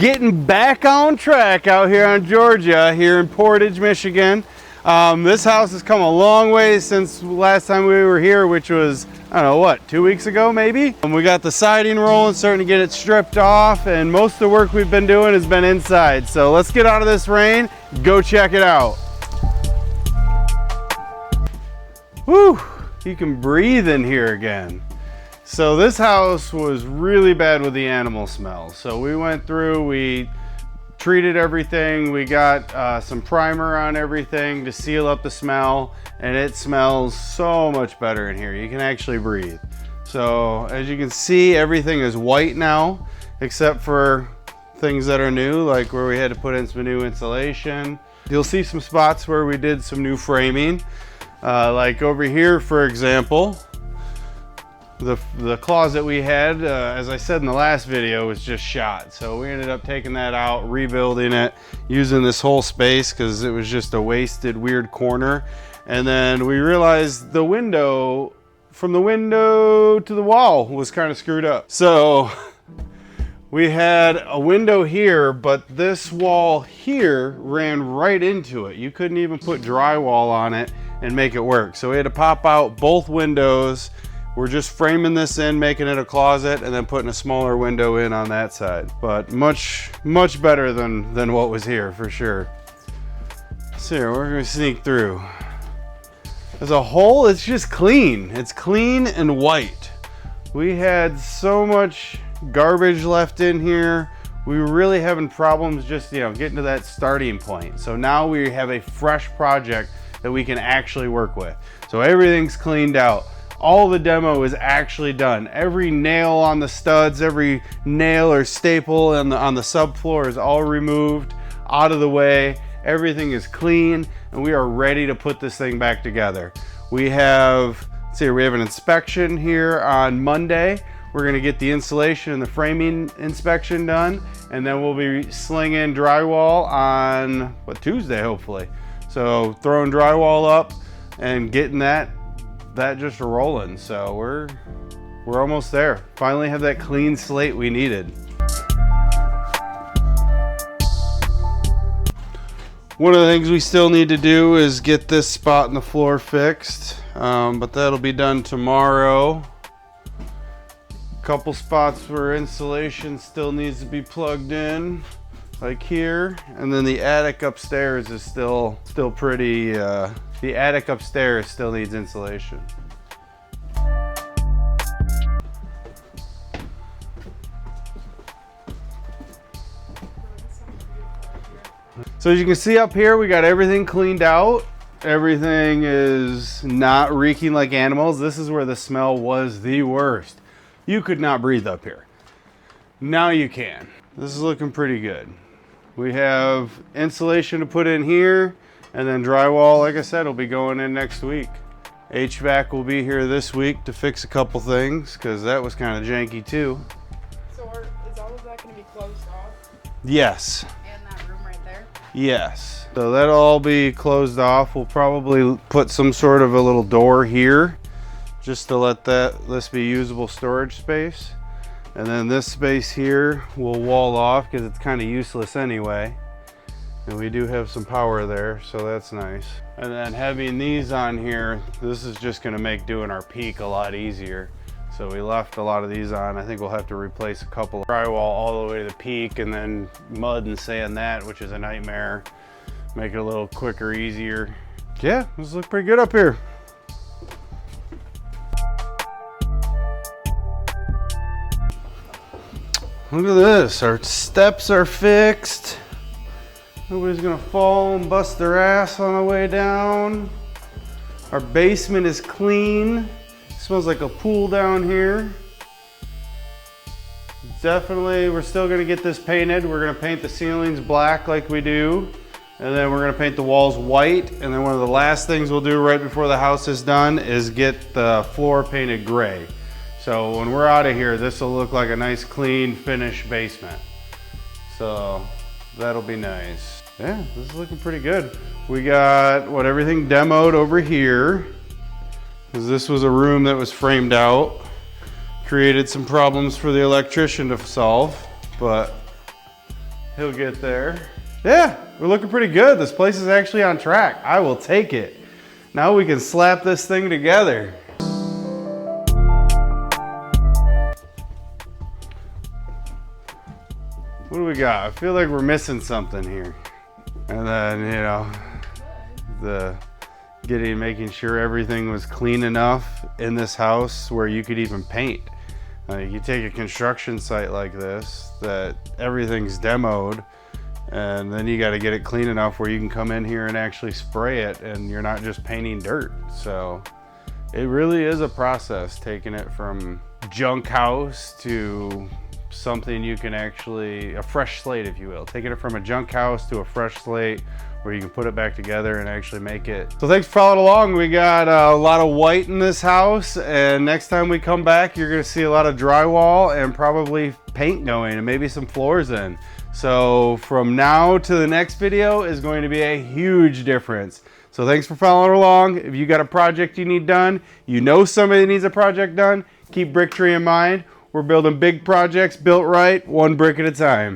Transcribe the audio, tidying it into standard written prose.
Getting back on track out here on Georgia, here in Portage, Michigan. This house has come a long way since last time we were here, which was, I don't know, what, 2 weeks ago maybe? We got the siding rolling, starting to get it stripped off, and most of the work we've been doing has been inside. So let's get out of this rain, go check it out. Whew, you can breathe in here again. So this house was really bad with the animal smell. So we went through, we treated everything, we got some primer on everything to seal up the smell, and it smells so much better in here. You can actually breathe. So as you can see, everything is white now, except for things that are new, like where we had to put in some new insulation. You'll see some spots where we did some new framing, like over here, for example. The closet we had, as I said in the last video, was just shot. So we ended up taking that out, rebuilding it, using this whole space because it was just a wasted, weird corner. And then we realized the window, from the window to the wall, was kind of screwed up. So we had a window here, but this wall here ran right into it. You couldn't even put drywall on it and make it work. So we had to pop out both windows. We're just framing this in, making it a closet, and then putting a smaller window in on that side. But much better than what was here, for sure. So here, we're gonna sneak through. As a whole, it's just clean. It's clean and white. We had so much garbage left in here. We were really having problems just, getting to that starting point. So now we have a fresh project that we can actually work with. So everything's cleaned out. All the demo is actually done. Every nail on the studs, every nail or staple on the subfloor is all removed, out of the way. Everything is clean, and we are ready to put this thing back together. We have, let's see, we have an inspection here on Monday. We're gonna get the insulation and the framing inspection done, and then we'll be slinging drywall on, Tuesday, hopefully. So throwing drywall up and getting that just rolling. So we're almost there. Finally have that clean slate we needed. One of the things we still need to do is get this spot in the floor fixed, but that'll be done tomorrow. A couple spots where insulation still needs to be plugged in, like here, and then the attic upstairs is still pretty, the attic upstairs still needs insulation. So as you can see up here, we got everything cleaned out. Everything is not reeking like animals. This is where the smell was the worst. You could not breathe up here. Now you can. This is looking pretty good. We have insulation to put in here, and then drywall, like I said, will be going in next week. HVAC will be here this week to fix a couple things, because that was kind of janky too. So is all of that going to be closed off? Yes. And that room right there? Yes. So that'll all be closed off. We'll probably put some sort of a little door here, just to let this be usable storage space. And then this space here will wall off because it's kind of useless anyway. And we do have some power there, so that's nice. And then having these on here, this is just gonna make doing our peak a lot easier. So we left a lot of these on. I think we'll have to replace a couple of drywall all the way to the peak, and then mud and sand that, which is a nightmare. Make it a little quicker, easier. Yeah, this looks pretty good up here. Look at this, our steps are fixed. Nobody's gonna fall and bust their ass on the way down. Our basement is clean. It smells like a pool down here. Definitely, we're still gonna get this painted. We're gonna paint the ceilings black like we do. And then we're gonna paint the walls white. And then one of the last things we'll do right before the house is done is get the floor painted gray. So when we're out of here, this will look like a nice, clean, finished basement. So that'll be nice. Yeah, this is looking pretty good. We got everything demoed over here, because this was a room that was framed out. Created some problems for the electrician to solve, but he'll get there. Yeah, we're looking pretty good. This place is actually on track. I will take it. Now we can slap this thing together. What do we got? I feel like we're missing something here. And then, you know, making sure everything was clean enough in this house where you could even paint. You take a construction site like this that everything's demoed, and then you got to get it clean enough where you can come in here and actually spray it and you're not just painting dirt. So it really is a process, taking it from junk house to something you can actually, a fresh slate, if you will, taking it from a junk house to a fresh slate where you can put it back together and actually make it. So thanks for following along. We got a lot of white in this house, and next time we come back, you're gonna see a lot of drywall and probably paint going and maybe some floors in. So from now to the next video is going to be a huge difference. So thanks for following along. If you got a project you need done, you know somebody needs a project done, keep BrickTree in mind. We're building big projects built right, one brick at a time.